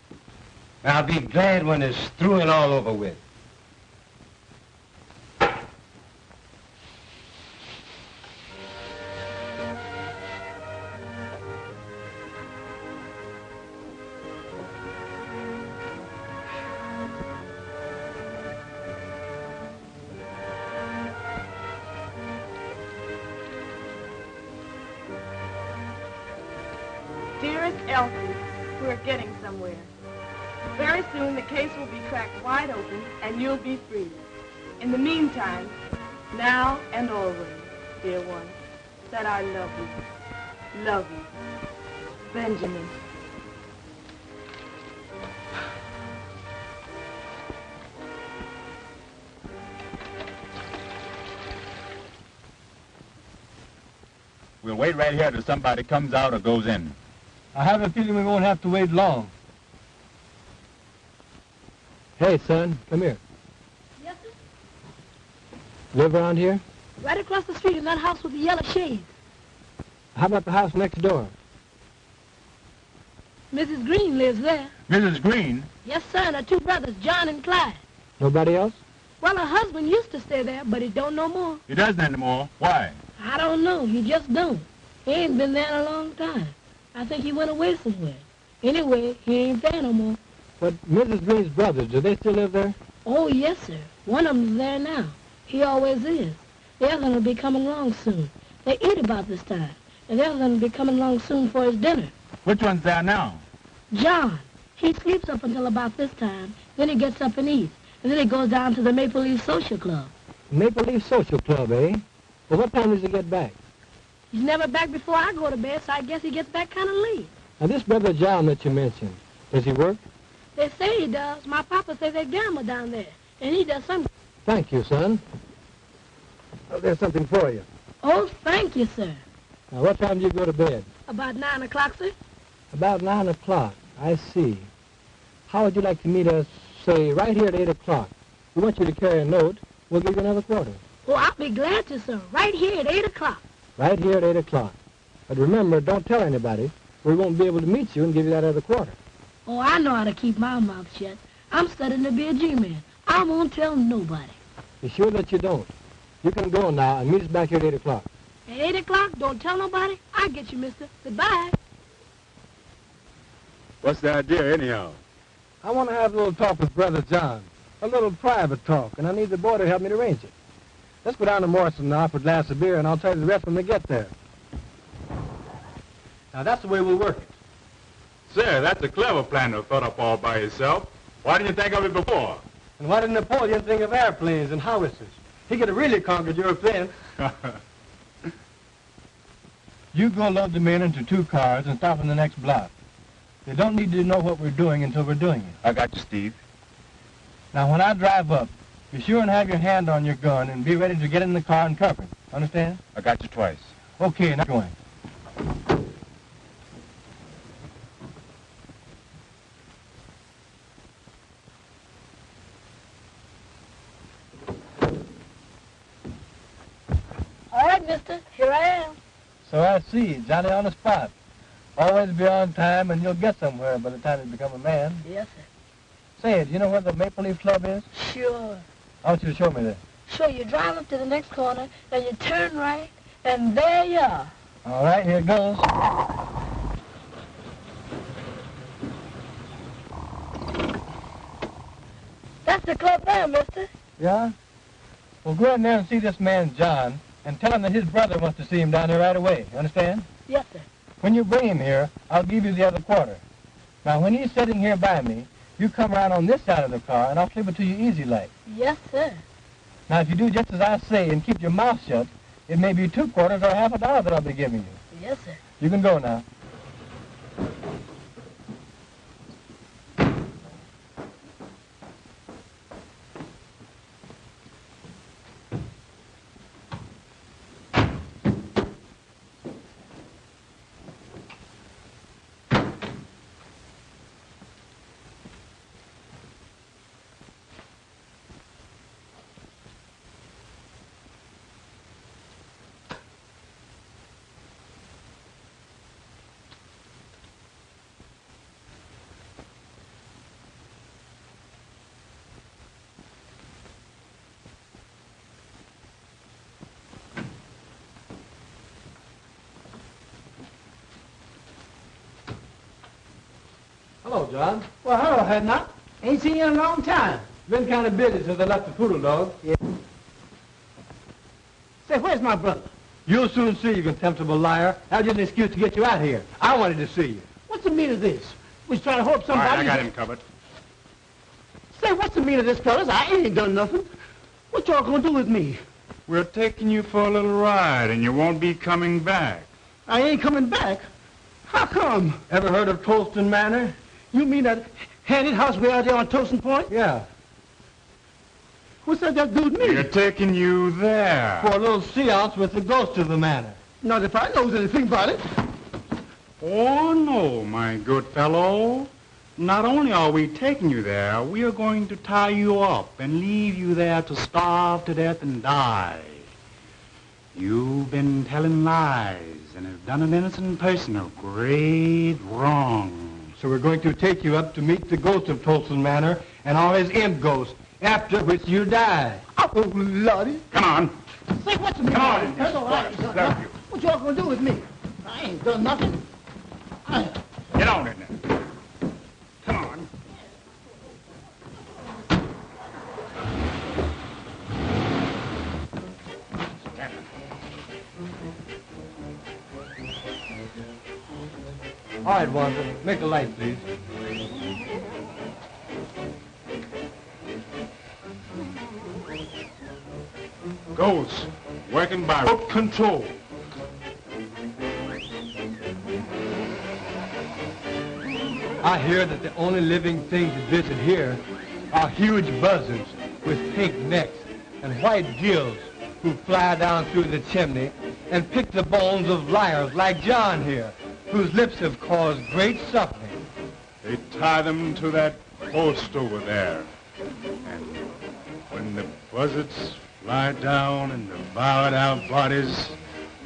And I'll be glad when it's through and all over with. Dearest Elsie, we're getting somewhere. Very soon the case will be cracked wide open and you'll be free. In the meantime, now and always, dear one, that I love you. Love you. Benjamin. We'll wait right here till somebody comes out or goes in. I have a feeling we won't have to wait long. Hey, son, come here. Yes, sir? Live around here? Right across the street in that house with the yellow shades. How about the house next door? Mrs. Green lives there. Mrs. Green? Yes, sir, and her two brothers, John and Clyde. Nobody else? Well, her husband used to stay there, but he don't no more. He doesn't anymore. Why? I don't know. He just don't. He ain't been there in a long time. I think he went away somewhere. Anyway, he ain't there no more. But Mrs. Green's brothers, do they still live there? Oh, yes, sir. One of them's there now. He always is. The other one will be coming along soon. They eat about this time, and the other one will be coming along soon for his dinner. Which one's there now? John. He sleeps up until about this time. Then he gets up and eats. And then he goes down to the Maple Leaf Social Club. Maple Leaf Social Club, eh? Well, what time does he get back? He's never back before I go to bed, so I guess he gets back kind of late. Now, this brother John that you mentioned, does he work? They say he does. My papa says they gamble down there, and he does some... Thank you, son. Oh, there's something for you. Oh, thank you, sir. Now, what time do you go to bed? About 9 o'clock, sir. About 9 o'clock. I see. How would you like to meet us, say, right here at 8 o'clock? We want you to carry a note. We'll give you another quarter. Oh, I'll be glad to, sir. Right here at 8 o'clock. Right here at 8 o'clock. But remember, don't tell anybody. We won't be able to meet you and give you that other quarter. Oh, I know how to keep my mouth shut. I'm studying to be a G-man. I won't tell nobody. Be sure that you don't. You can go now and meet us back here at 8 o'clock. At 8 o'clock, don't tell nobody. I'll get you, mister. Goodbye. What's the idea, anyhow? I want to have a little talk with Brother John. A little private talk, and I need the boy to help me to arrange it. Let's go down to Morrison now for a glass of beer, and I'll tell you the rest when we get there. Now, that's the way we'll work it. Sir, that's a clever plan to thought up all by yourself. Why didn't you think of it before? And why didn't Napoleon think of airplanes and howitzers? He could have really conquered Europe then. You go load the men into 2 cars and stop in the next block. They don't need to know what we're doing until we're doing it. I got you, Steve. Now, when I drive up, be sure and have your hand on your gun and be ready to get in the car and cover it. Understand? I got you twice. Okay, now going. All right, mister. Here I am. So I see. Johnny on the spot. Always be on time and you'll get somewhere by the time you become a man. Yes, sir. Say, do you know where the Maple Leaf Club is? Sure. I want you to show me that. Sure, you drive up to the next corner, then you turn right, and there you are. All right, here it goes. That's the club there, mister. Yeah? Well, go in there and see this man, John, and tell him that his brother wants to see him down there right away. You understand? Yes, sir. When you bring him here, I'll give you the other quarter. Now, when he's sitting here by me, you come around on this side of the car, and I'll slip it to you easy like. Yes, sir. Now, if you do just as I say and keep your mouth shut, it may be 2 quarters or $50 that I'll be giving you. Yes, sir. You can go now. Hello, John. Well, hello, Hadnot. Ain't seen you in a long time. Been kind of busy since I left the Poodle Dog. Yeah. Say, where's my brother? You'll soon see, you contemptible liar. That was just an excuse to get you out here. I wanted to see you. What's the meaning of this? Was trying to hope All right, somebody... I got him covered. Say, what's the meaning of this, fellas? I ain't done nothing. What y'all gonna do with me? We're taking you for a little ride, and you won't be coming back. I ain't coming back. How come? Ever heard of Tolston Manor? You mean that handy house way out there on Toasting Point? Yeah. What's that got to do with me? We're taking you there. For a little seance with the ghost of the manor. Not if I knows anything about it. Oh, no, my good fellow. Not only are we taking you there, we are going to tie you up and leave you there to starve to death and die. You've been telling lies and have done an innocent person a great wrong. So we're going to take you up to meet the ghost of Tolston Manor and all his imp ghosts, after which you die. Oh, Lordy. Come on. Say, what's the meaning? Come on. That's all right. What y'all gonna do with me? I ain't done nothing. Get on in there. Come on. All right, Wanda, make a light, please. Ghosts, working by rope control. I hear that the only living things that visit here are huge buzzards with pink necks and white gills who fly down through the chimney and pick the bones of liars like John here, whose lips have caused great suffering. They tie them to that post over there. And when the buzzards fly down and devour our bodies,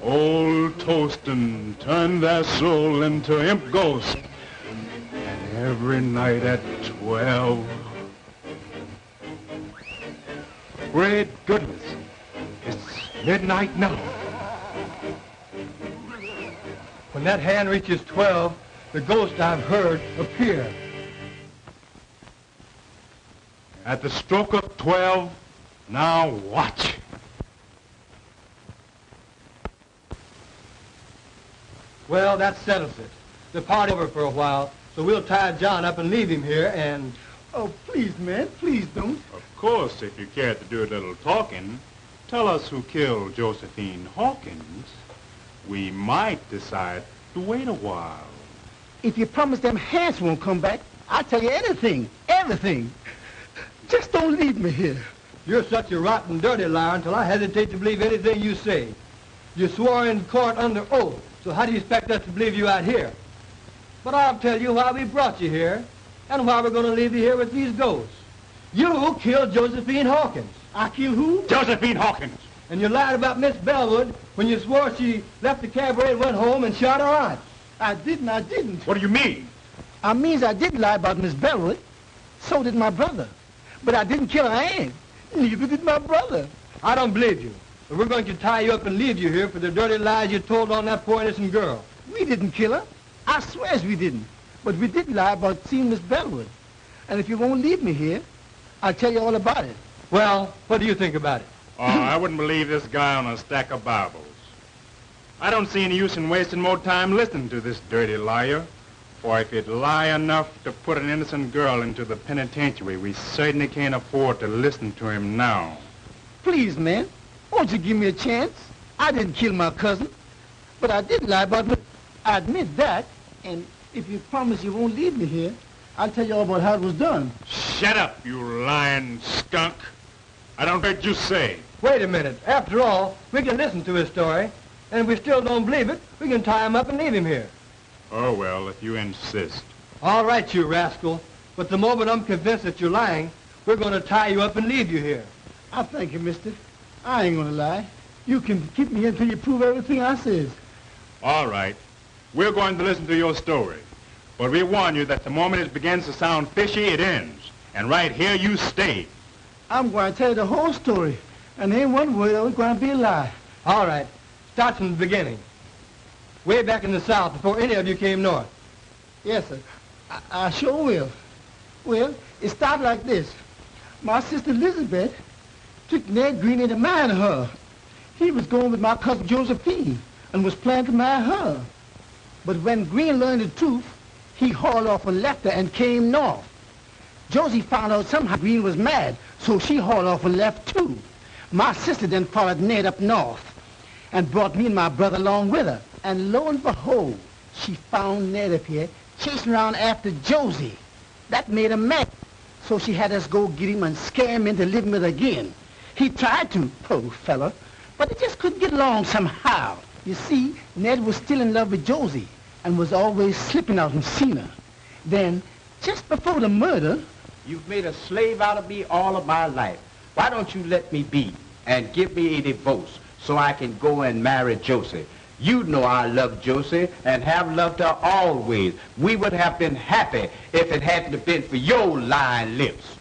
old Toastin turned their soul into imp ghosts. And every night at 12... Great goodness, it's midnight now. When that hand reaches 12, the ghost I've heard appear. At the stroke of 12, now watch. Well, that settles it. The party's over for a while, so we'll tie John up and leave him here and... Oh, please, man, please don't. Of course, if you care to do a little talking, tell us who killed Josephine Hawkins. We might decide to wait a while. If you promise them hands won't come back, I'll tell you anything, everything. Just don't leave me here. You're such a rotten, dirty liar until I hesitate to believe anything you say. You swore in court under oath, so how do you expect us to believe you out here? But I'll tell you why we brought you here, and why we're going to leave you here with these ghosts. You killed Josephine Hawkins. I killed who? Josephine Hawkins! And you lied about Miss Bellwood when you swore she left the cabaret and went home and shot her aunt. I didn't. What do you mean? I means I did lie about Miss Bellwood. So did my brother. But I didn't kill her aunt. Neither did my brother. I don't believe you. But we're going to tie you up and leave you here for the dirty lies you told on that poor innocent girl. We didn't kill her. I swears we didn't. But we did lie about seeing Miss Bellwood. And if you won't leave me here, I'll tell you all about it. Well, what do you think about it? Oh, I wouldn't believe this guy on a stack of Bibles. I don't see any use in wasting more time listening to this dirty liar. For if he'd lie enough to put an innocent girl into the penitentiary, we certainly can't afford to listen to him now. Please, man, won't you give me a chance? I didn't kill my cousin, but I did lie about her. I admit that, and if you promise you won't leave me here, I'll tell you all about how it was done. Shut up, you lying skunk. I don't heard you say. Wait a minute. After all, we can listen to his story, and if we still don't believe it, we can tie him up and leave him here. Oh, well, if you insist. All right, you rascal. But the moment I'm convinced that you're lying, we're going to tie you up and leave you here. I thank you, mister. I ain't gonna lie. You can keep me here until you prove everything I says. All right. We're going to listen to your story. But we warn you that the moment it begins to sound fishy, it ends. And right here you stay. I'm going to tell you the whole story. And ain't one word of it's going to be a lie. All right. Start from the beginning. Way back in the South, before any of you came north. Yes, sir. I sure will. Well, it started like this. My sister Elizabeth took Ned Green into marrying her. He was going with my cousin Josephine and was planning to marry her. But when Green learned the truth, he hauled off and left her and came north. Josie found out somehow Green was mad, so she hauled off and left too. My sister then followed Ned up north and brought me and my brother along with her. And lo and behold, she found Ned up here chasing around after Josie. That made her mad. So she had us go get him and scare him into living with her again. He tried to, poor fella, but they just couldn't get along somehow. You see, Ned was still in love with Josie and was always slipping out and seen her. Then, just before the murder... You've made a slave out of me all of my life. Why don't you let me be and give me a divorce so I can go and marry Josie? You know I love Josie and have loved her always. We would have been happy if it hadn't been for your lying lips.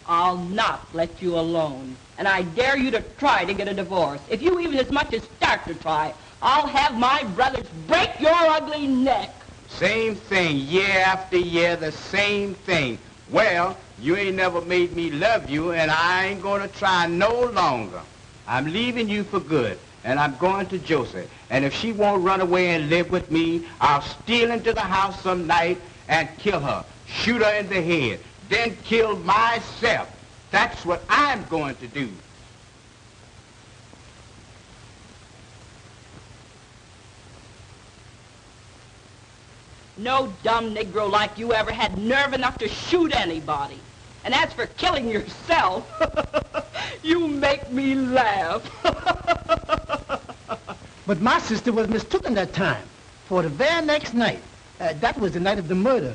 I'll not let you alone. And I dare you to try to get a divorce. If you even as much as start to try, I'll have my brothers break your ugly neck. Same thing, year after year, the same thing. Well, you ain't never made me love you, and I ain't gonna try no longer. I'm leaving you for good, and I'm going to Josie. And if she won't run away and live with me, I'll steal into the house some night and kill her, shoot her in the head, then kill myself. That's what I'm going to do. No dumb Negro like you ever had nerve enough to shoot anybody. And as for killing yourself, you make me laugh. But my sister was mistaken that time. For the very next night, that was the night of the murder,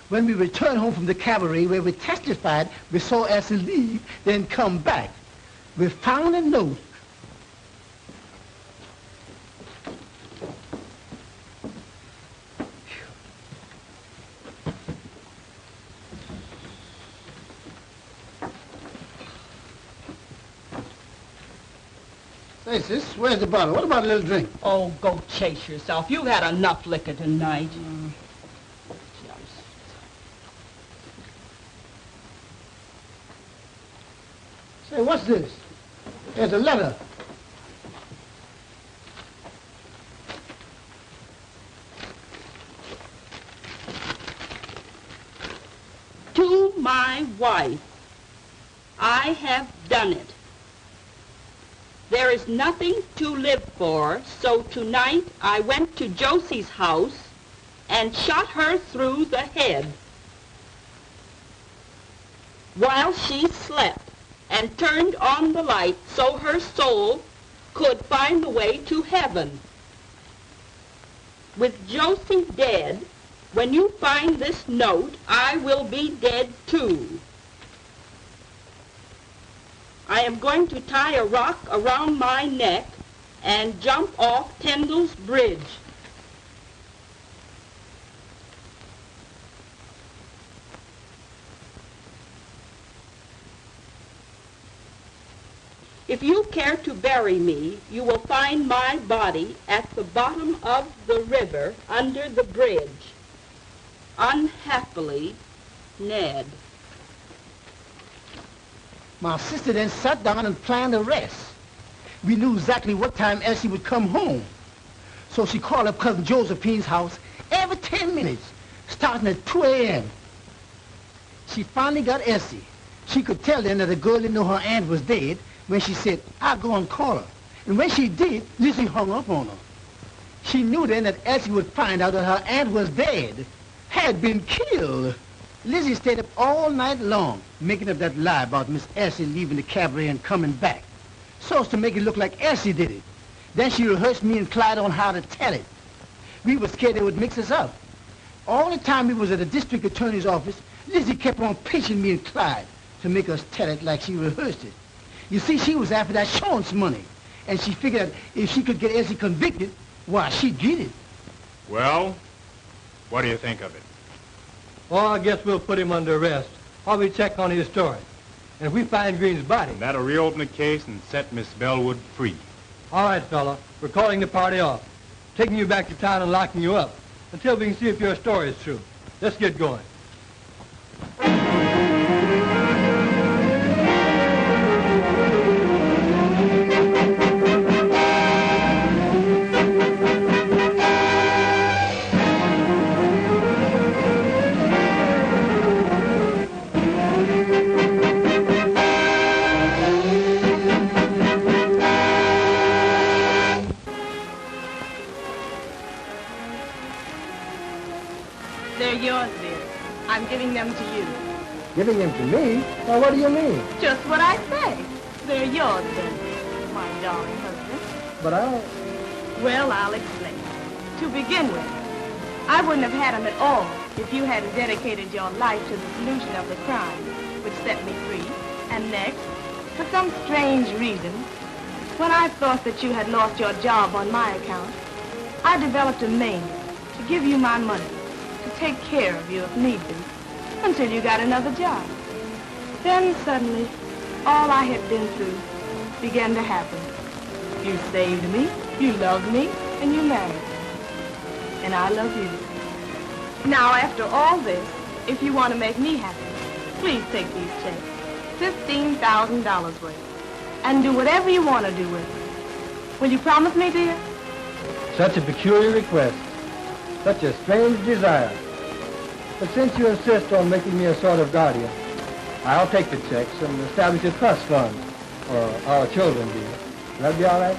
when we returned home from the cabaret where we testified, we saw Elsie leave, then come back. We found a note. Hey, sis, where's the bottle? What about a little drink? Oh, go chase yourself. You've had enough liquor tonight. Say, what's this? There's a letter. To my wife, I have done it. There is nothing to live for, so tonight I went to Josie's house and shot her through the head while she slept and turned on the light so her soul could find the way to heaven. With Josie dead, when you find this note, I will be dead too. I am going to tie a rock around my neck and jump off Tyndall's Bridge. If you care to bury me, you will find my body at the bottom of the river under the bridge. Unhappily, Ned. My sister then sat down and planned the rest. We knew exactly what time Elsie would come home. So she called up Cousin Josephine's house every 10 minutes, starting at 2 a.m. She finally got Elsie. She could tell then that the girl didn't know her aunt was dead when she said, I'll go and call her. And when she did, Lizzie hung up on her. She knew then that Elsie would find out that her aunt was dead, had been killed. Lizzie stayed up all night long, making up that lie about Miss Elsie leaving the cabaret and coming back, so as to make it look like Elsie did it. Then she rehearsed me and Clyde on how to tell it. We were scared they would mix us up. All the time we was at the district attorney's office, Lizzie kept on pinching me and Clyde to make us tell it like she rehearsed it. You see, she was after that insurance money, and she figured that if she could get Elsie convicted, why, she'd get it. Well, what do you think of it? Well, I guess we'll put him under arrest while we check on his story. And if we find Green's body... That'll reopen the case and set Miss Bellwood free. All right, fella. We're calling the party off, taking you back to town and locking you up until we can see if your story is true. Let's get going. They're yours, dear. I'm giving them to you. Giving them to me? Now, what do you mean? Just what I say. They're yours, then, my darling husband. But Well, I'll explain. To begin with, I wouldn't have had them at all if you hadn't dedicated your life to the solution of the crime, which set me free. And next, for some strange reason, when I thought that you had lost your job on my account, I developed a mania to give you my money, to take care of you if need be, until you got another job. Then suddenly, all I had been through began to happen. You saved me, you loved me, and you married me. And I love you. Now, after all this, if you want to make me happy, please take these checks, $15,000 worth, and do whatever you want to do with them. Will you promise me, dear? such a peculiar request, such a strange desire. But since you insist on making me a sort of guardian, I'll take the checks and establish a trust fund for our children, dear. Will that be all right?